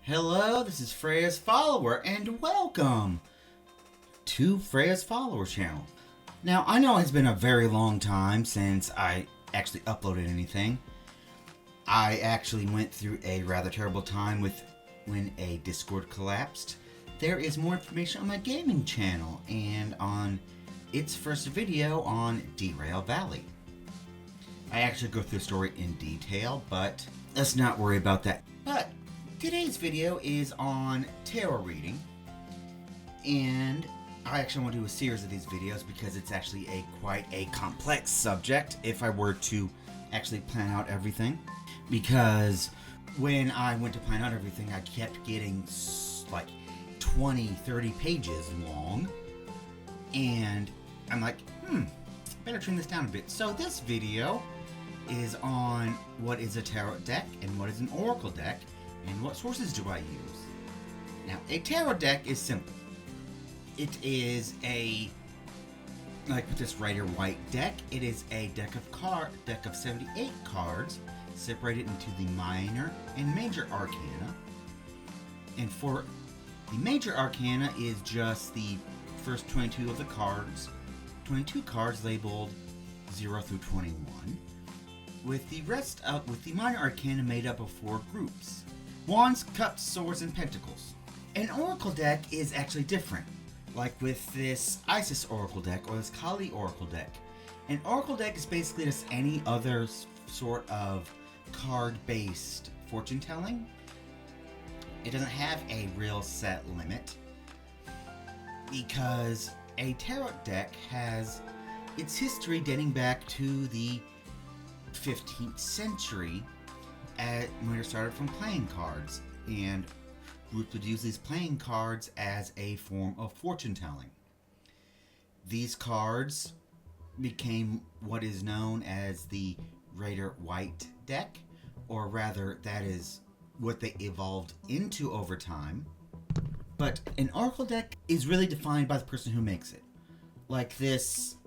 Hello, this is Freya's Follower, and welcome to Freya's Follower channel. Now, I know it's been a very long time since I actually uploaded anything. I actually went through a rather terrible time when a Discord collapsed. There is more information on my gaming channel and on its first video on Derail Valley. I actually go through the story in detail, but let's not worry about that. But today's video is on tarot reading, and I actually want to do a series of these videos because it's actually quite a complex subject if I were to actually plan out everything. Because when I went to plan out everything, I kept getting like 20, 30 pages long, and I'm like, better trim this down a bit. So this video is on what is a tarot deck and what is an oracle deck, and what sources do I use. Now, a tarot deck is simple. It is like with this Rider-Waite deck, it is a deck of 78 cards separated into the minor and major arcana. And for the major arcana is just the first 22 of the cards, 22 cards labeled 0 through 21, with the minor arcana made up of 4 groups: Wands, Cups, Swords, and Pentacles. An Oracle deck is actually different, like with this Isis Oracle deck or this Kali Oracle deck. An Oracle deck is basically just any other sort of card-based fortune telling. It doesn't have a real set limit, because a tarot deck has its history dating back to the 15th century, when it started from playing cards, and groups would use these playing cards as a form of fortune telling. These cards became what is known as the Rider-Waite deck, or rather, that is what they evolved into over time. But an oracle deck is really defined by the person who makes it. Like this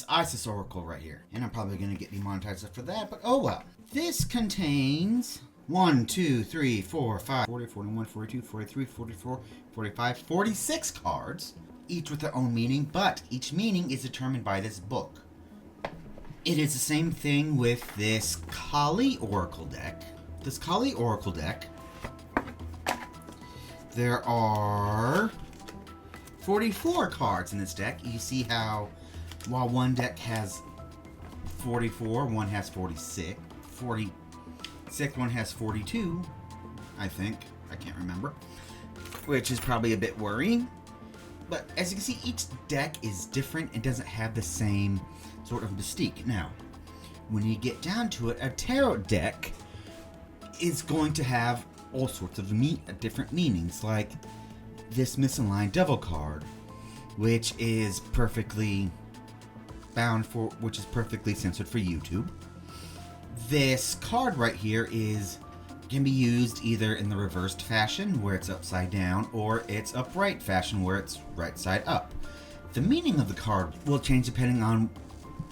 Isis Oracle right here. And I'm probably going to get demonetized for that, but oh well. This contains 1, 2, 3, 4, 5, 40, 41, 42, 43, 44, 45, 46 cards, each with their own meaning, but each meaning is determined by this book. It is the same thing with this Kali Oracle deck. This Kali Oracle deck, there are 44 cards in this deck. You see how while one deck has 44, one has 46, one has 42, I think. I can't remember. Which is probably a bit worrying. But as you can see, each deck is different and doesn't have the same sort of mystique. Now, when you get down to it, a tarot deck is going to have all sorts of different meanings, like this misaligned devil card, which is perfectly censored for YouTube. This card right here can be used either in the reversed fashion, where it's upside down, or its upright fashion, where it's right side up. The meaning of the card will change depending on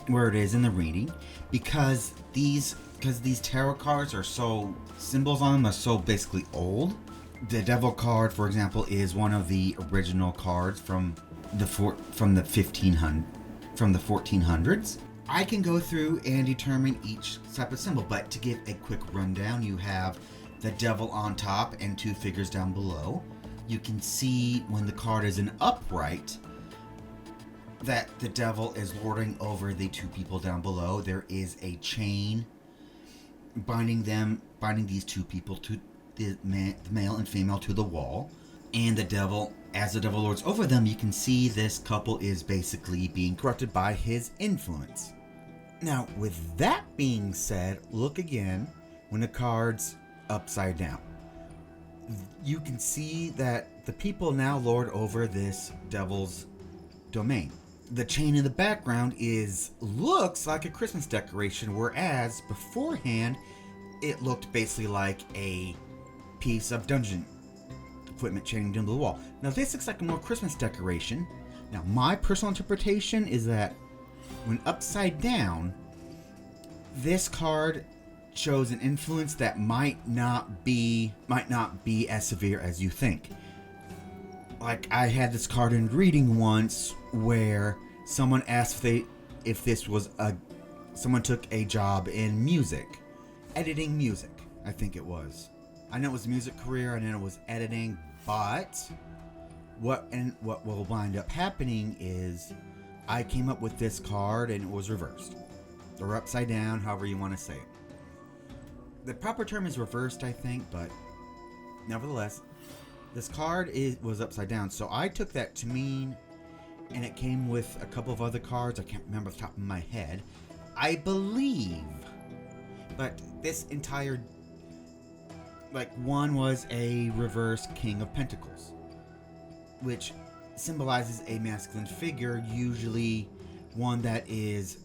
where it is in the reading, because these tarot cards are symbols on them are so basically old. The devil card, for example, is one of the original cards from the 1400s. I can go through and determine each type of symbol, but to give a quick rundown, you have the devil on top and 2 figures down below. You can see when the card is in upright that the devil is lording over the 2 people down below. There is a chain binding these 2 people, to the male and female, to the wall. And as the devil lords over them, you can see this couple is basically being corrupted by his influence. Now, with that being said, look again when the card's upside down. You can see that the people now lord over this devil's domain. The chain in the background looks like a Christmas decoration, whereas beforehand it looked basically like a piece of dungeon equipment chaining down the wall. Now this looks like a more Christmas decoration. Now my personal interpretation is that when upside down, this card shows an influence that might not be as severe as you think. Like, I had this card in reading once where someone asked if this was someone took a job in music, editing music, I think it was. I know it was a music career, I know it was editing, but what will wind up happening is I came up with this card and it was reversed. Or upside down, however you want to say it. The proper term is reversed, I think, but nevertheless, this card was upside down. So I took that to mean, and it came with a couple of other cards, I can't remember off the top of my head, I believe. But this entire, one was a reverse King of Pentacles, which symbolizes a masculine figure, usually one that is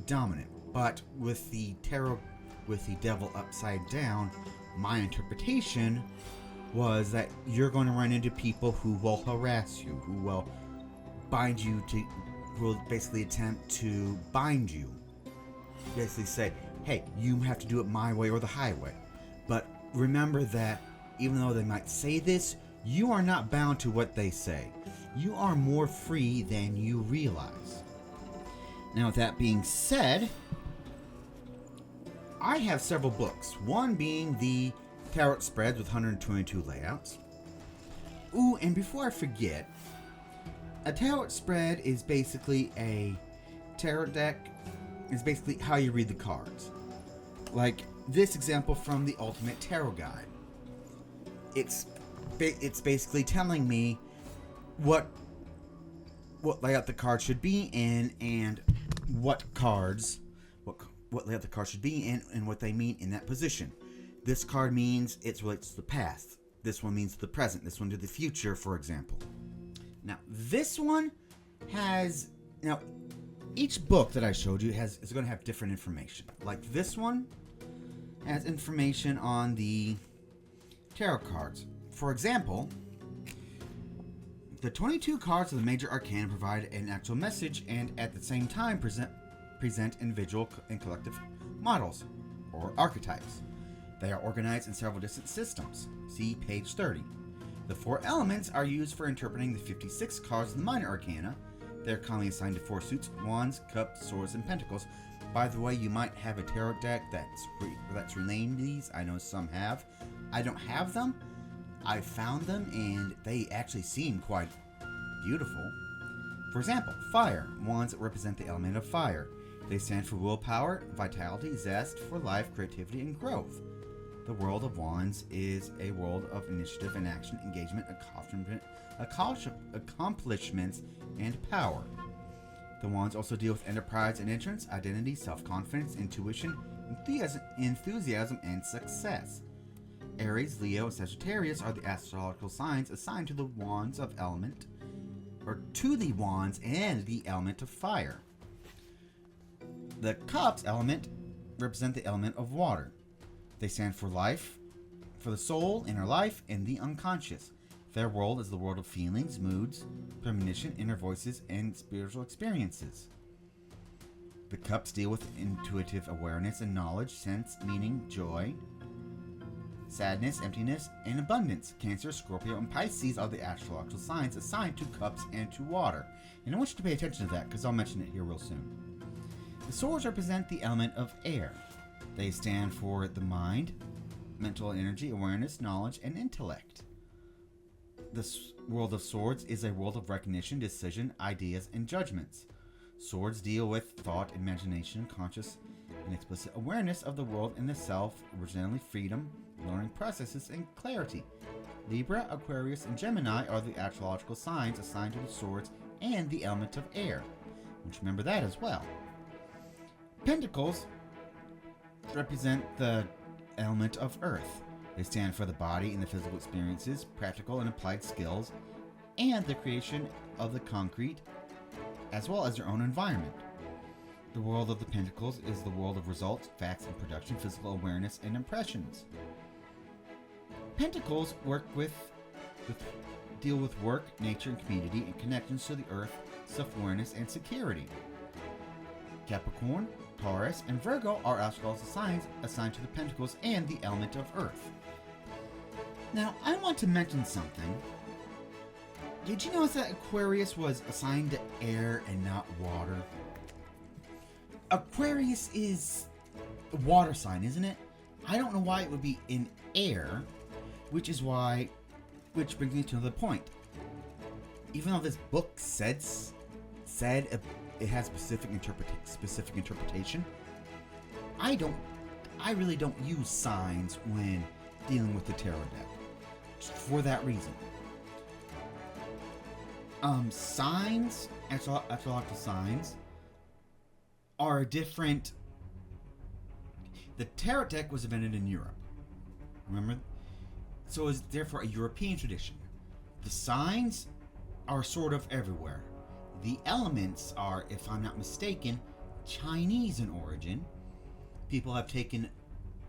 dominant. But with the tarot, with the devil upside down, my interpretation was that you're going to run into people who will harass you, who will bind you who will basically attempt to bind you. Basically say, hey, you have to do it my way or the highway. But remember that even though they might say this, you are not bound to what they say. You are more free than you realize. Now, with that being said, I have several books. One being the Tarot Spreads with 122 layouts. Ooh, and before I forget, a tarot spread is basically a tarot deck. It's basically how you read the cards. Like this example from the Ultimate Tarot Guide. It's basically telling me what layout the card should be in and what layout the card should be in and what they mean in that position. This card means it relates to the past. This one means the present. This one to the future, for example. Now, this one has... Now, each book that I showed you is going to have different information. Like this one has information on the tarot cards. For example, the 22 cards of the major arcana provide an actual message and at the same time present individual and collective models, or archetypes. They are organized in several distinct systems. See page 30. The 4 elements are used for interpreting the 56 cards of the minor arcana. They are commonly assigned to 4 suits: wands, cups, swords, and pentacles. By the way, you might have a tarot deck that's renamed these. I know some have. I don't have them. I found them and they actually seem quite beautiful. For example, fire. Wands represent the element of fire. They stand for willpower, vitality, zest for life, creativity, and growth. The world of wands is a world of initiative and action, engagement, accomplishments, and power. The wands also deal with enterprise and entrance, identity, self-confidence, intuition, enthusiasm, and success. Aries, Leo, and Sagittarius are the astrological signs assigned to the wands of element, or to the wands and the element of fire. The cups element represent the element of water. They stand for life, for the soul, inner life, and the unconscious. Their world is the world of feelings, moods, premonition, inner voices, and spiritual experiences. The cups deal with intuitive awareness and knowledge, sense, meaning, joy, sadness, emptiness, and abundance. Cancer, Scorpio, and Pisces are the astrological signs assigned to cups and to water. And I want you to pay attention to that because I'll mention it here real soon. The swords represent the element of air. They stand for the mind, mental energy, awareness, knowledge, and intellect. The world of swords is a world of recognition, decision, ideas, and judgments. Swords deal with thought, imagination, conscious and explicit awareness of the world and the self, originally freedom, learning processes, and clarity. Libra, Aquarius, and Gemini are the astrological signs assigned to the swords and the element of air. Which remember that as well. Pentacles represent the element of earth. They stand for the body and the physical experiences, practical and applied skills, and the creation of the concrete, as well as their own environment. The world of the Pentacles is the world of results, facts, and production, physical awareness, and impressions. Pentacles deal with work, nature, and community, and connections to the earth, self-awareness, and security. Capricorn Taurus, and Virgo are astrological signs assigned to the pentacles and the element of earth. Now, I want to mention something. Did you notice that Aquarius was assigned to air and not water? Aquarius is a water sign, isn't it? I don't know why it would be in air, which brings me to another point. Even though this book said it has specific interpretation, I really don't use signs when dealing with the tarot deck. Just for that reason. Signs, astrological signs, are different. The tarot deck was invented in Europe. Remember? So it's therefore a European tradition. The signs are sort of everywhere. The elements are, if I'm not mistaken, Chinese in origin. People have taken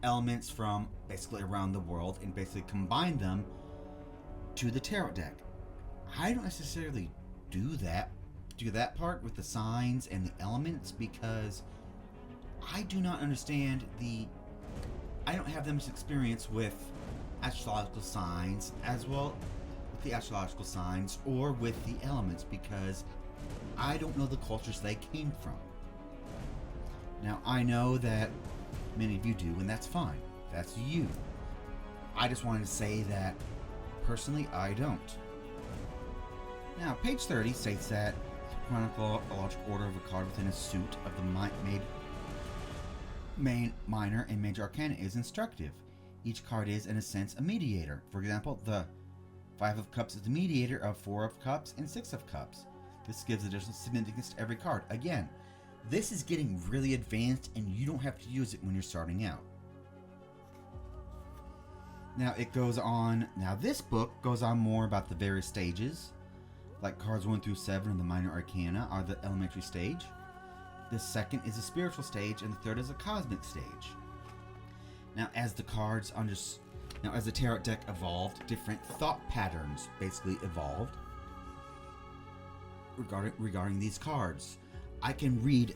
elements from basically around the world and basically combined them to the tarot deck. I don't necessarily do that part with the signs and the elements because I do not understand I don't have that much experience with astrological signs as well with the astrological signs or with the elements because I don't know the cultures they came from. Now, I know that many of you do, and that's fine. That's you. I just wanted to say that, personally, I don't. Now, page 30 states that the chronological order of a card within a suit of the main, minor, and major arcana is instructive. Each card is, in a sense, a mediator. For example, the Five of Cups is the mediator of Four of Cups and Six of Cups. This gives additional significance to every card. Again, this is getting really advanced and you don't have to use it when you're starting out. Now it goes on. Now this book goes on more about the various stages. Like cards 1 through 7 of the minor arcana are the elementary stage. The second is a spiritual stage and the third is a cosmic stage. Now as the tarot deck evolved, different thought patterns basically evolved regarding these cards. I can read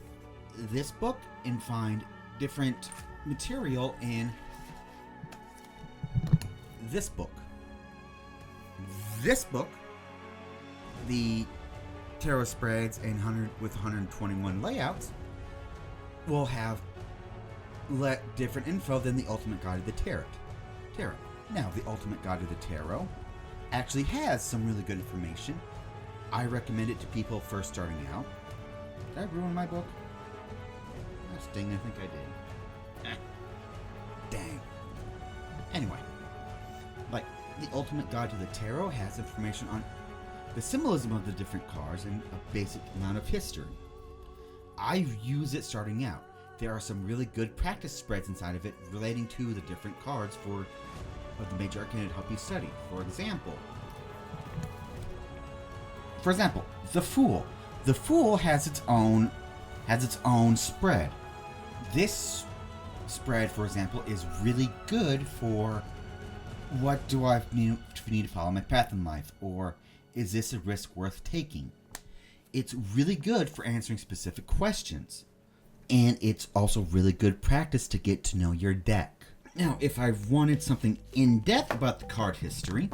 this book and find different material in this book. This book, the tarot spreads and with 121 layouts, will have different info than the Ultimate Guide of the Tarot. Now, the Ultimate Guide of the Tarot actually has some really good information. I recommend it to people first starting out. Did I ruin my book? That's dang, I think I did. Dang. Anyway, like the Ultimate Guide to the Tarot has information on the symbolism of the different cards and a basic amount of history. I use it starting out. There are some really good practice spreads inside of it relating to the different cards of the major arcana to help you study. For example, the Fool. The Fool has its own spread. This spread, for example, is really good for what do I need to follow my path in life, or is this a risk worth taking? It's really good for answering specific questions, and it's also really good practice to get to know your deck. Now, if I wanted something in depth about the card history,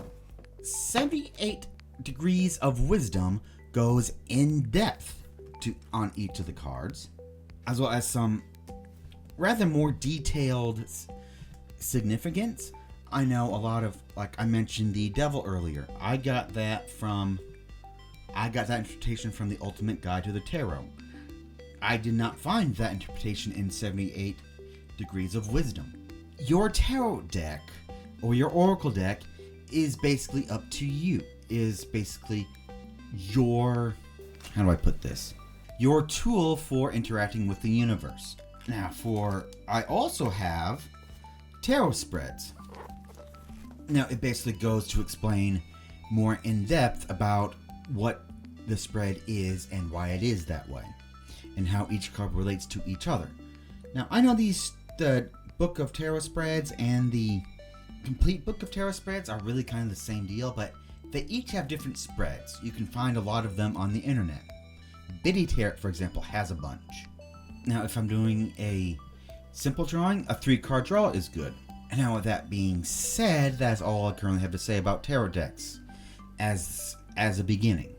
78 Degrees of Wisdom goes in depth on each of the cards, as well as some rather more detailed significance. I know a lot of, like I mentioned the Devil earlier. I got that interpretation from the Ultimate Guide to the Tarot. I did not find that interpretation in 78 Degrees of Wisdom. Your tarot deck or your oracle deck is basically up to you. Is basically your, how do I put this? Your tool for interacting with the universe. Now I also have tarot spreads. Now it basically goes to explain more in depth about what the spread is and why it is that way, and how each card relates to each other. Now I know the Book of Tarot Spreads and the Complete Book of Tarot Spreads are really kind of the same deal, but they each have different spreads. You can find a lot of them on the internet. Biddy Tarot, for example, has a bunch. Now, if I'm doing a simple drawing, a 3-card draw is good. Now, with that being said, that's all I currently have to say about tarot decks as a beginning.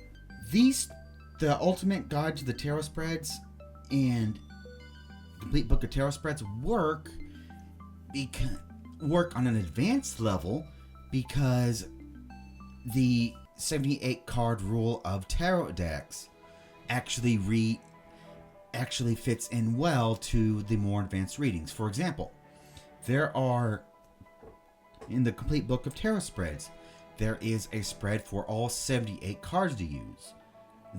The Ultimate Guide to the Tarot Spreads and Complete Book of Tarot Spreads work on an advanced level because the 78 card rule of tarot decks actually fits in well to the more advanced readings. For example, there are, in the Complete Book of Tarot Spreads, there is a spread for all 78 cards to use.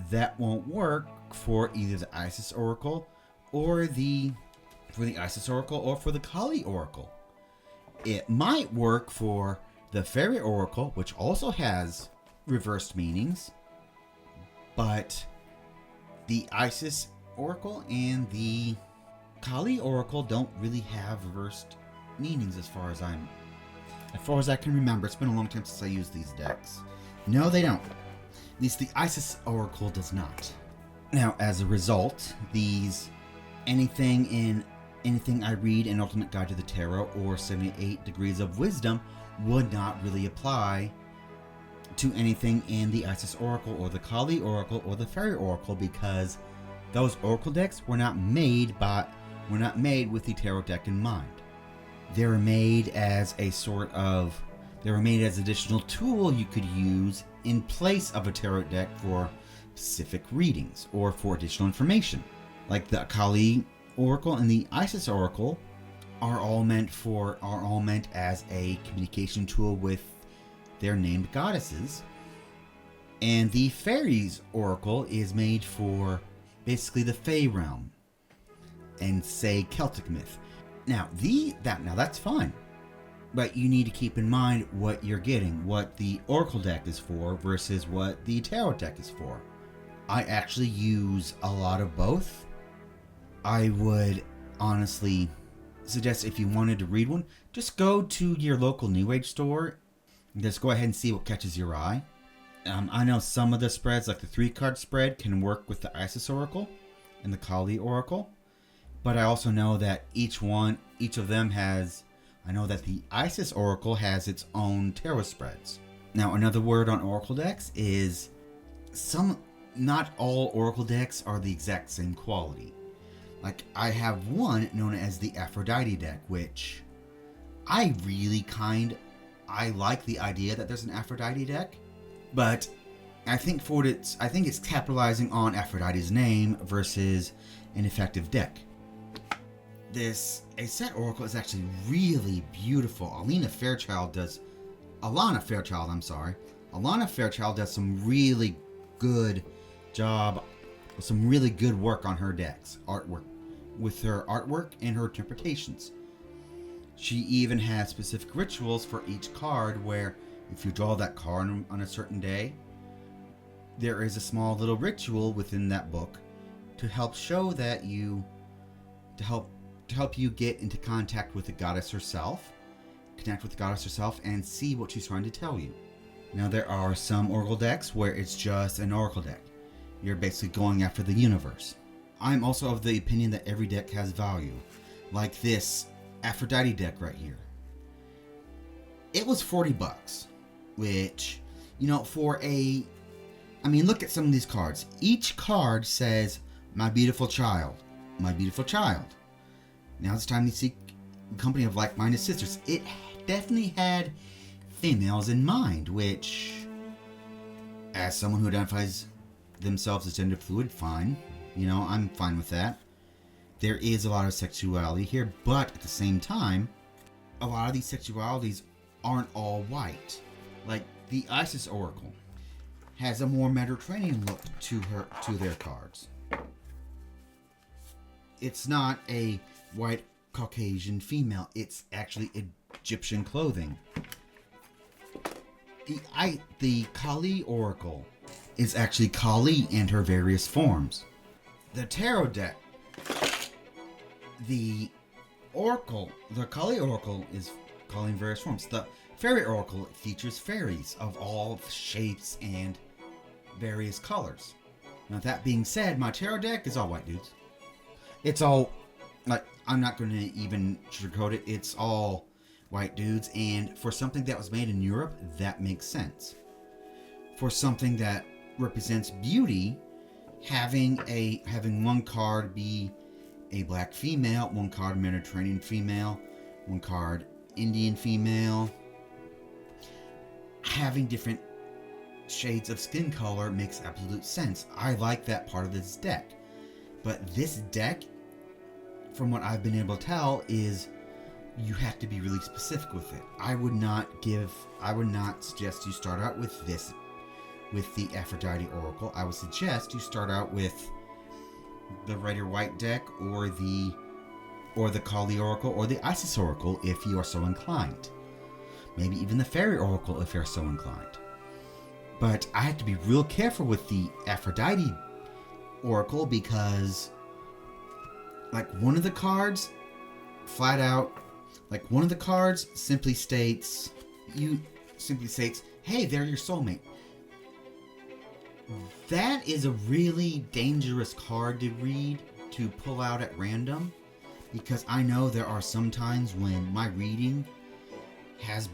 That won't work for either the Isis Oracle or the Kali Oracle. It might work for the Fairy Oracle, which also has reversed meanings, but the Isis Oracle and the Kali Oracle don't really have reversed meanings as far as I can remember. It's been a long time since I used these decks. No, they don't. At least the Isis Oracle does not. Now, as a result, anything I read in Ultimate Guide to the Tarot or 78 Degrees of Wisdom would not really apply to anything in the Isis Oracle or the Kali Oracle or the Fairy Oracle, because those Oracle decks were not made with the tarot deck in mind. They were made as additional tool you could use in place of a tarot deck for specific readings or for additional information. Like the Kali Oracle and the Isis Oracle are all meant as a communication tool with their named goddesses. And the Fairies Oracle is made for basically the Fae realm and, say, Celtic myth. Now, that's fine. But you need to keep in mind what you're getting, what the Oracle deck is for versus what the Tarot deck is for. I actually use a lot of both. I would honestly suggest, if you wanted to read one, just go to your local New Age store and just go ahead and see what catches your eye. I know some of the spreads, like the 3-card spread, can work with the Isis Oracle and the Kali Oracle. But I also know that each of them has... I know that the Isis Oracle has its own tarot spreads. Now, another word on Oracle decks is not all Oracle decks are the exact same quality. Like, I have one known as the Aphrodite deck, which I like the idea that there's an Aphrodite deck, but I think it's capitalizing on Aphrodite's name versus an effective deck. This Aset Oracle is actually really beautiful. Alana Fairchild does some really good job, some really good work on her decks, with her artwork and her interpretations. She even has specific rituals for each card where if you draw that card on a certain day, there is a small little ritual within that book to help you get into contact with the goddess herself, and see what she's trying to tell you. Now, there are some Oracle decks where it's just an Oracle deck. You're basically going after the universe. I'm also of the opinion that every deck has value. Like this Aphrodite deck right here. It was $40, which, look at some of these cards. Each card says, "My beautiful child, my beautiful child." Now it's time to seek a company of like-minded sisters. It definitely had females in mind, which, as someone who identifies themselves as gender fluid, fine. I'm fine with that. There is a lot of sexuality here, but at the same time, a lot of these sexualities aren't all white. Like the Isis Oracle has a more Mediterranean look to their cards. It's not a white Caucasian female. It's actually Egyptian clothing. The Kali Oracle is actually Kali and her various forms. The Tarot deck, the Kali Oracle is Kali in various forms. The Fairy Oracle features fairies of all shapes and various colors. Now, that being said, my tarot deck is all white dudes. It's all, like, I'm not going to even sugarcoat it. It's all white dudes, and for something that was made in Europe, that makes sense. For something that represents beauty, having one card be a black female, one card Mediterranean female, one card Indian female, having different shades of skin color makes absolute sense. I like that part of this deck. But this deck, from what I've been able to tell, is you have to be really specific with it. I would not suggest you start out with this, with the Aphrodite Oracle. I would suggest you start out with the Rider White deck, or the Kali Oracle, or the Isis Oracle if you are so inclined. Maybe even the Fairy Oracle if you're so inclined. But I have to be real careful with the Aphrodite Oracle because, like, one of the cards flat out, like, one of the cards simply states, hey, they're your soulmate. That is a really dangerous card to read, to pull out at random, because I know there are some times when my reading has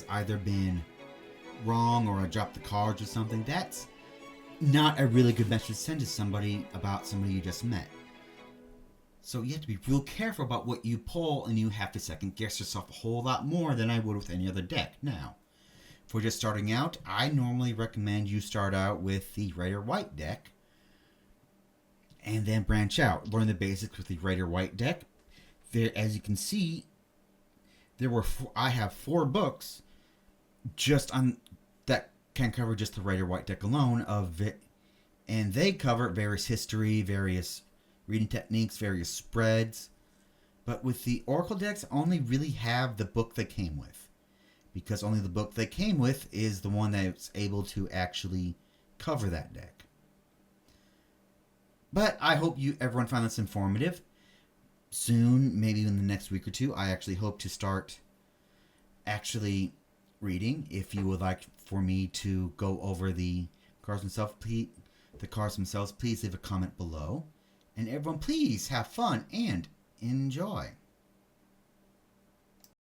either been wrong or I dropped the cards or something. That's not a really good message to send to somebody about somebody you just met. So you have to be real careful about what you pull, and you have to second guess yourself a whole lot more than I would with any other deck. Now, if we're just starting out, I normally recommend you start out with the Rider White deck and then branch out. Learn the basics with the Rider White deck. There, as you can see, I have 4 books just on that can cover just the Rider White deck alone and they cover various history, various reading techniques, various spreads. But with the Oracle decks, I only really have the book they came with, because only the book they came with is the one that's able to actually cover that deck. But I hope everyone found this informative. Soon, maybe in the next week or two, I actually hope to start actually reading. If you would like for me to go over the cards themselves, please leave a comment below. And everyone, please have fun and enjoy.